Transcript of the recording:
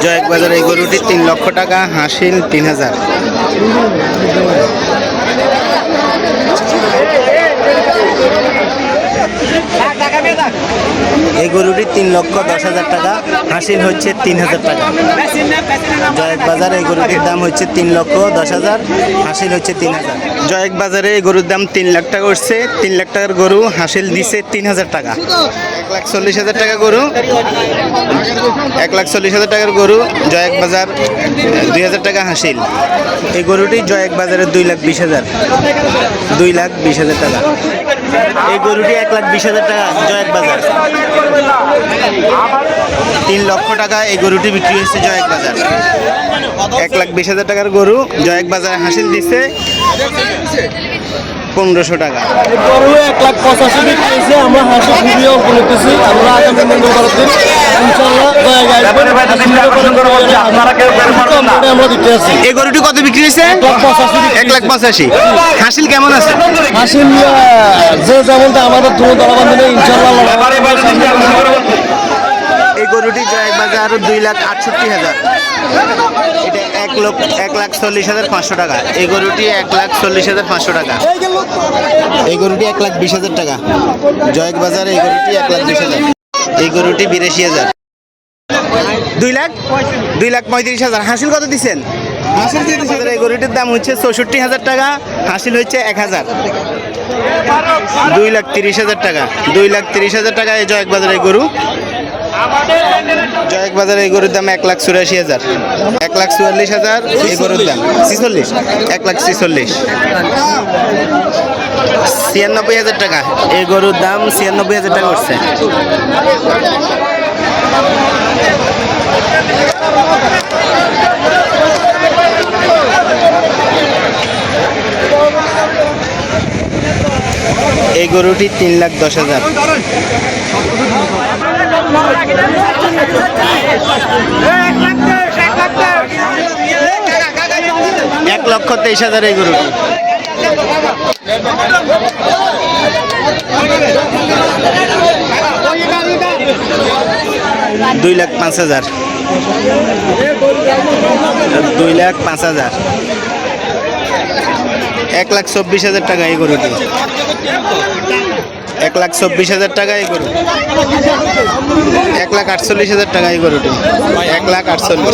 জয়েক বাজার এই গরুটি 3 লক্ষ টাকা, হাসিল 3000। এই গরুটি 3,10,000 টাকা, হাসিল হচ্ছে 3000 টাকা। জয়েক বাজারে এই গরুটির দাম হচ্ছে 3,10,000, হাসিল হচ্ছে 3000। জয়েক বাজারে এই গরুর দাম 3 লাখ টাকা উঠছে। 3 লাখ টাকার গরু, হাসিল দিছে 3000 টাকা। 1,40,000 টাকা গরু, 1,40,000 টাকার গরু, জয়েক বাজার 2,000 টাকা হাসিল। এই গরুটি জয়েক বাজারে 2,20,000, 2,20,000 টাকা। এই গরুটি 1,20,000 টাকা, জয়েক বাজার 3 লক্ষ টাকা। এই গরুটি বিক্রি হচ্ছে জয়েক বাজার। 1,20,000 টাকার গরু, জয়েক বাজারে হাসিল দিচ্ছে 1500 টাকা। গরু 1,85,000 বিক্রি হয়েছে। আমরা হাসি ভিডিও বলতেছি, আমরা আগামী মঙ্গলবার দিন ইনশাআল্লাহ আমরা দিতে আছি। এই গরুটি কত বিক্রি হয়েছে? 1,85,000। হাসিল কেমন আছে? হাসিল যে যেমনটা আমাদের ধরুন দলাবান্ধে ইনশাআল্লাহ। এই গরুটি জয়েক বাজার 2,68,000। এটা 1,40,500 টাকা। এই গরুটি 1,40,500 টাকা। এই গরুটি 1,20,000 টাকা, জয়েক বাজার এই গরুটি 1,20,000। এই গরুটি 82,000। 2,35,000। হাসিল কত দিচ্ছেন? এই গরুটির দাম হচ্ছে 64,000 টাকা, হাসিল হচ্ছে 1,000। 2,30,000 টাকা, 2,30,000 টাকা এই জয়েক বাজার এই গরু। জয়েক বাজারে এই গরুর দাম 1,84,000, 1,44,000 এই গরুর দাম। 46, 1,46,000। 96,000 টাকা এই গরুর দাম, 96,000 টাকা উঠছে। এই গরুটি 3,10,000। 1,23,000 এই গরুটি। 2,05,000, 2,05,000। 1,24,000 টাকা এই গরুটি। 1,24,000 টাকা এই গরু। 1,48,000 টাকা এই গরুটি। 1,48,000।